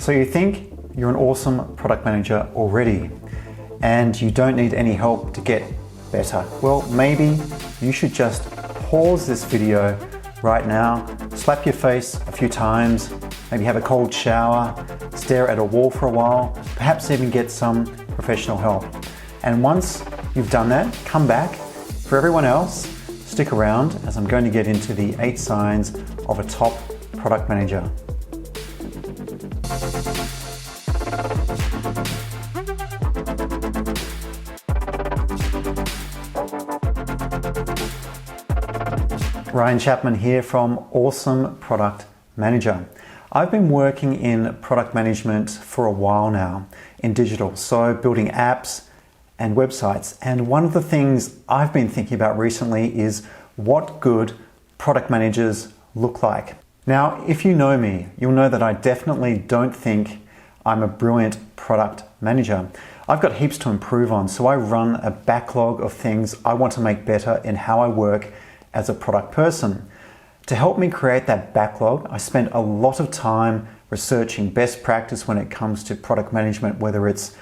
So you think you're an awesome product manager already and you don't need any help to get better. Well, maybe you should just pause this video right now, slap your face a few times, maybe have a cold shower, stare at a wall for a while, perhaps even get some professional help. And once you've done that, come back. For everyone else, stick around as I'm going to get into the 8 signs of a top product manager. Rian Chapman here from Awesome Product Manager. I've been working in product management for a while now in digital, so building apps and websites. And one of the things I've been thinking about recently is what good product managers look like. Now, if you know me, you'll know that I definitely don't think I'm a brilliant product manager. I've got heaps to improve on, so I run a backlog of things I want to make better in how I work as a product person. To help me create that backlog, I spent a lot of time researching best practice when it comes to product management, whether it's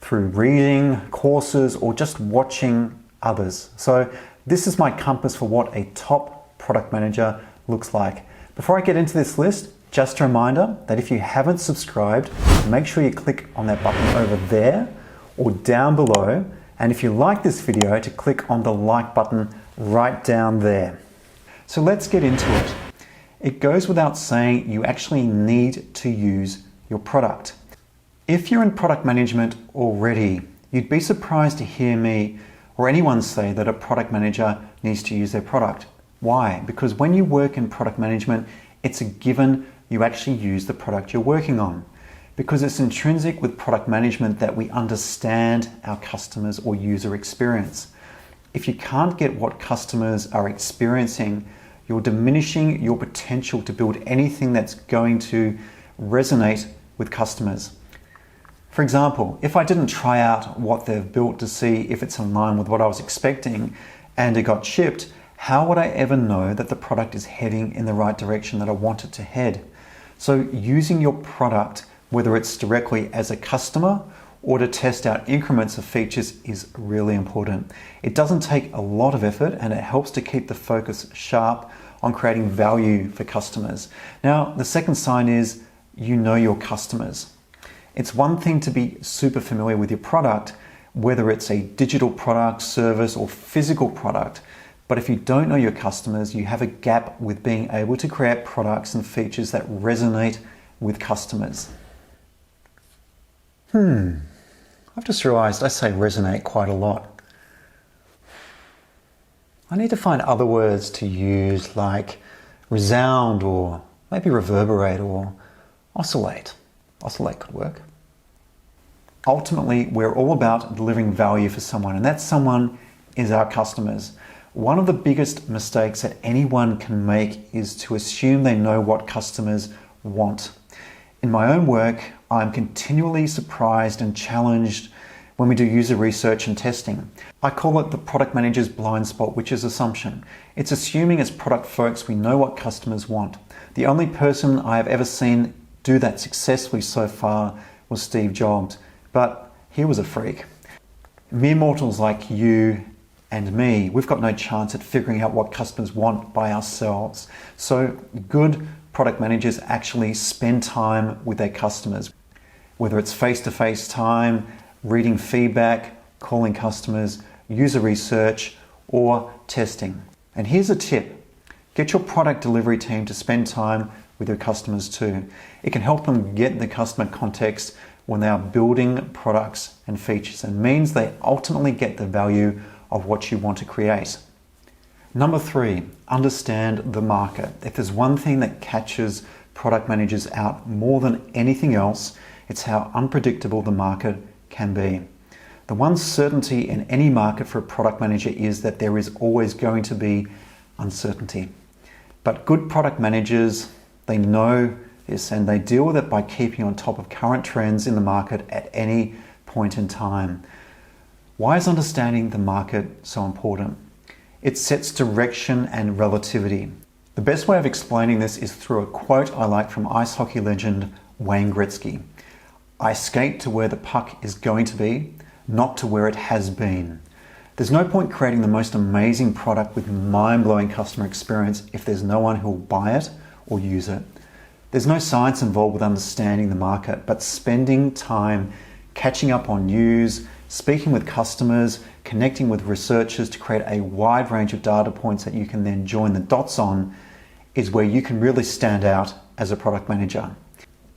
through reading, courses, or just watching others. So this is my compass for what a top product manager looks like. Before I get into this list, just a reminder that if you haven't subscribed, make sure you click on that button over there or down below. And if you like this video, to click on the like button right down there. So let's get into it. It goes without saying you actually need to use your product. If you're in product management already, you'd be surprised to hear me or anyone say that a product manager needs to use their product. Why? Because when you work in product management, it's a given you actually use the product you're working on. Because it's intrinsic with product management that we understand our customers or user experience. If you can't get what customers are experiencing, you're diminishing your potential to build anything that's going to resonate with customers. For example, if I didn't try out what they've built to see if it's in line with what I was expecting and it got shipped, how would I ever know that the product is heading in the right direction that I want it to head? So using your product, whether it's directly as a customer or to test out increments of features, is really important. It doesn't take a lot of effort and it helps to keep the focus sharp on creating value for customers. Now, the second sign is you know your customers. It's one thing to be super familiar with your product, whether it's a digital product, service, or physical product. But if you don't know your customers, you have a gap with being able to create products and features that resonate with customers. I've just realized I say resonate quite a lot. I need to find other words to use like resound or maybe reverberate or oscillate. Oscillate could work. Ultimately, we're all about delivering value for someone, and that someone is our customers. One of the biggest mistakes that anyone can make is to assume they know what customers want. In my own work, I'm continually surprised and challenged when we do user research and testing. I call it the product manager's blind spot, which is assumption. It's assuming as product folks we know what customers want. The only person I have ever seen do that successfully so far was Steve Jobs, but he was a freak. Mere mortals like you and me, we've got no chance at figuring out what customers want by ourselves. So good product managers actually spend time with their customers, whether it's face-to-face time, reading feedback, calling customers, user research, or testing. And here's a tip. Get your product delivery team to spend time with your customers too. It can help them get the customer context when they are building products and features, and means they ultimately get the value of what you want to create. Number 3, understand the market. If there's one thing that catches product managers out more than anything else, it's how unpredictable the market can be. The one certainty in any market for a product manager is that there is always going to be uncertainty. But good product managers, they know this and they deal with it by keeping on top of current trends in the market at any point in time. Why is understanding the market so important? It sets direction and relativity. The best way of explaining this is through a quote I like from ice hockey legend Wayne Gretzky. I skate to where the puck is going to be, not to where it has been. There's no point creating the most amazing product with mind-blowing customer experience if there's no one who will buy it or use it. There's no science involved with understanding the market, but spending time catching up on news, speaking with customers, connecting with researchers to create a wide range of data points that you can then join the dots on is where you can really stand out as a product manager.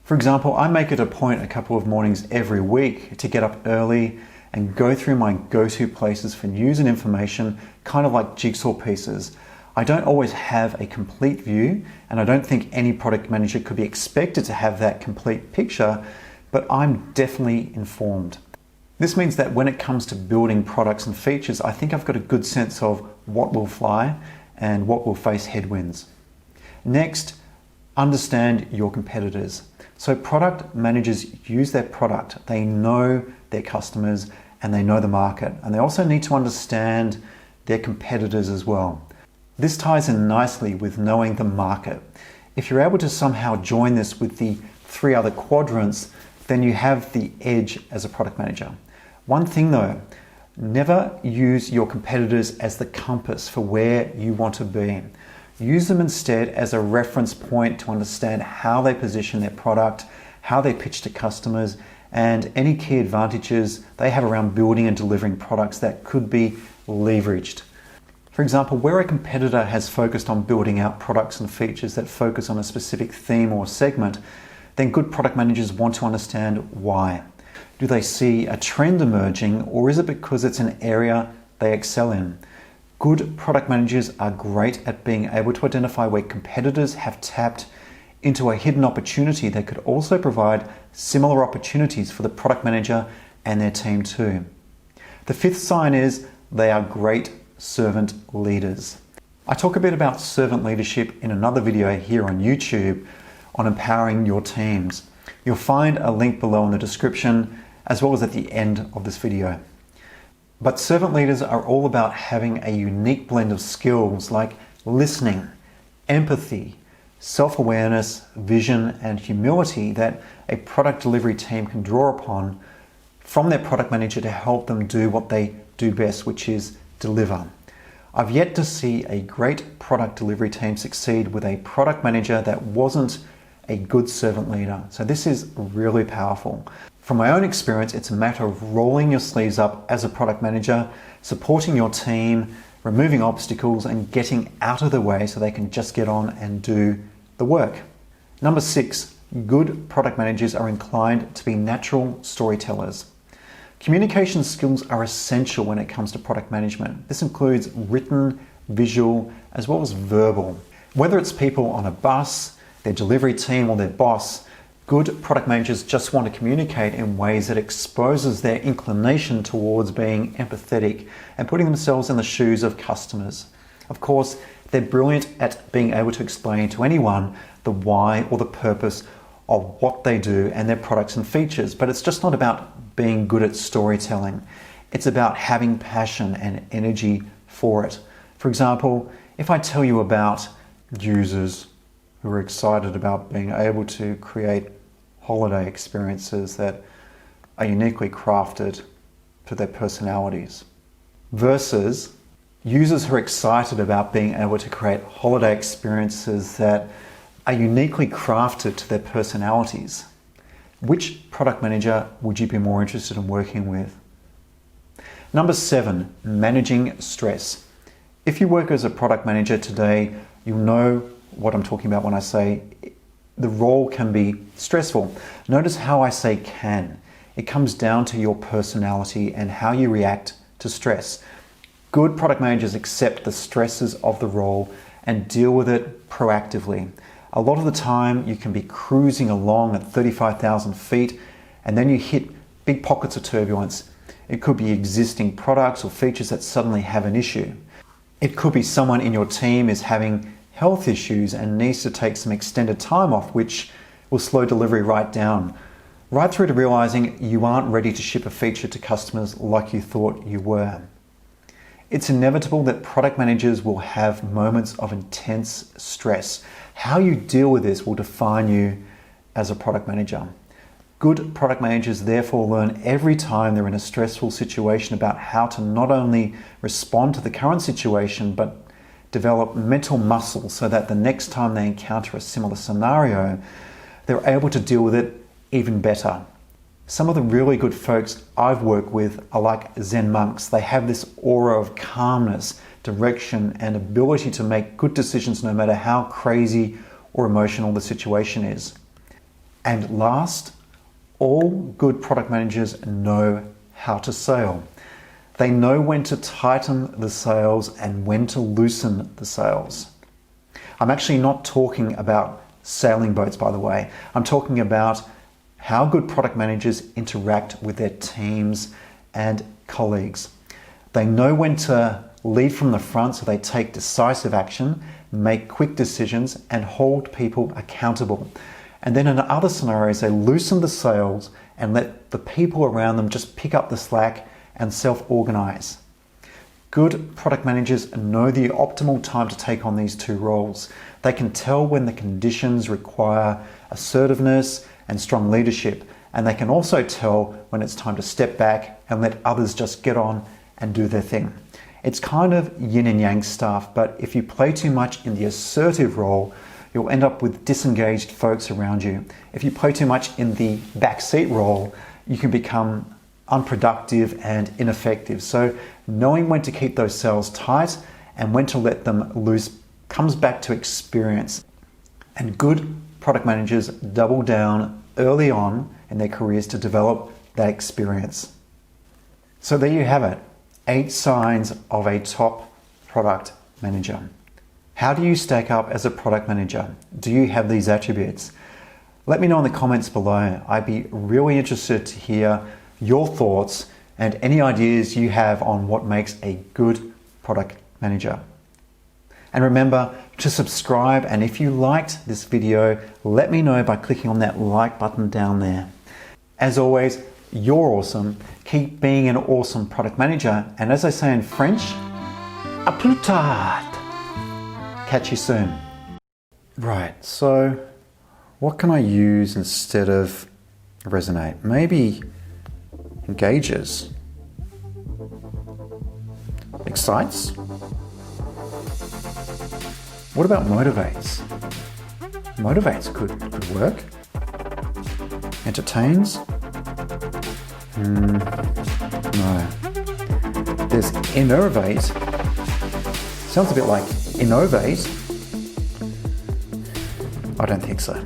For example, I make it a point a couple of mornings every week to get up early and go through my go-to places for news and information, kind of like jigsaw pieces. I don't always have a complete view, and I don't think any product manager could be expected to have that complete picture, but I'm definitely informed. This means that when it comes to building products and features, I think I've got a good sense of what will fly and what will face headwinds. Next, understand your competitors. So product managers use their product. They know their customers and they know the market, and they also need to understand their competitors as well. This ties in nicely with knowing the market. If you're able to somehow join this with the 3 other quadrants, then you have the edge as a product manager. One thing though, never use your competitors as the compass for where you want to be. Use them instead as a reference point to understand how they position their product, how they pitch to customers, and any key advantages they have around building and delivering products that could be leveraged. For example, where a competitor has focused on building out products and features that focus on a specific theme or segment, then good product managers want to understand why. Do they see a trend emerging, or is it because it's an area they excel in? Good product managers are great at being able to identify where competitors have tapped into a hidden opportunity that could also provide similar opportunities for the product manager and their team too. The 5th sign is they are great servant leaders. I talk a bit about servant leadership in another video here on YouTube on empowering your teams. You'll find a link below in the description as well as at the end of this video. But servant leaders are all about having a unique blend of skills like listening, empathy, self-awareness, vision, and humility that a product delivery team can draw upon from their product manager to help them do what they do best, which is deliver. I've yet to see a great product delivery team succeed with a product manager that wasn't a good servant leader. So this is really powerful. From my own experience, it's a matter of rolling your sleeves up as a product manager, supporting your team, removing obstacles, and getting out of the way so they can just get on and do the work. Number 6, good product managers are inclined to be natural storytellers. Communication skills are essential when it comes to product management. This includes written, visual, as well as verbal. Whether it's people on a bus, their delivery team, or their boss, good product managers just want to communicate in ways that exposes their inclination towards being empathetic and putting themselves in the shoes of customers. Of course, they're brilliant at being able to explain to anyone the why or the purpose of what they do and their products and features, but it's just not about being good at storytelling. It's about having passion and energy for it. For example, if I tell you about users who are excited about being able to create holiday experiences that are uniquely crafted to their personalities versus users who are excited about being able to create holiday experiences that are uniquely crafted to their personalities. Which product manager would you be more interested in working with? Number 7, managing stress. If you work as a product manager today, you'll know what I'm talking about when I say the role can be stressful. Notice how I say can. It comes down to your personality and how you react to stress. Good product managers accept the stresses of the role and deal with it proactively. A lot of the time you can be cruising along at 35,000 feet and then you hit big pockets of turbulence. It could be existing products or features that suddenly have an issue. It could be someone in your team is having health issues and needs to take some extended time off, which will slow delivery right down, right through to realizing you aren't ready to ship a feature to customers like you thought you were. It's inevitable that product managers will have moments of intense stress. How you deal with this will define you as a product manager. Good product managers therefore learn every time they're in a stressful situation about how to not only respond to the current situation, but develop mental muscle so that the next time they encounter a similar scenario, they're able to deal with it even better. Some of the really good folks I've worked with are like Zen monks. They have this aura of calmness, direction, and ability to make good decisions no matter how crazy or emotional the situation is. And last, all good product managers know how to sail. They know when to tighten the sails and when to loosen the sails. I'm actually not talking about sailing boats, by the way. I'm talking about how good product managers interact with their teams and colleagues. They know when to lead from the front, so they take decisive action, make quick decisions, and hold people accountable. And then in other scenarios, they loosen the sails and let the people around them just pick up the slack and self-organize. Good product managers know the optimal time to take on these two roles. They can tell when the conditions require assertiveness and strong leadership, and they can also tell when it's time to step back and let others just get on and do their thing. It's kind of yin and yang stuff, but if you play too much in the assertive role, you'll end up with disengaged folks around you. If you play too much in the backseat role, you can become unproductive and ineffective. So knowing when to keep those sails tight and when to let them loose comes back to experience. And good product managers double down early on in their careers to develop that experience. So there you have it, 8 signs of a top product manager. How do you stack up as a product manager? Do you have these attributes? Let me know in the comments below. I'd be really interested to hear your thoughts and any ideas you have on what makes a good product manager. And remember to subscribe, and if you liked this video, let me know by clicking on that like button down there. As always, you're awesome. Keep being an awesome product manager, and as I say in French, à plus tard. Catch you soon. Right, so what can I use instead of resonate? Maybe engages, excites. What about motivates? Motivates could work. Entertains? No. There's innervate. Sounds a bit like innovate. I don't think so.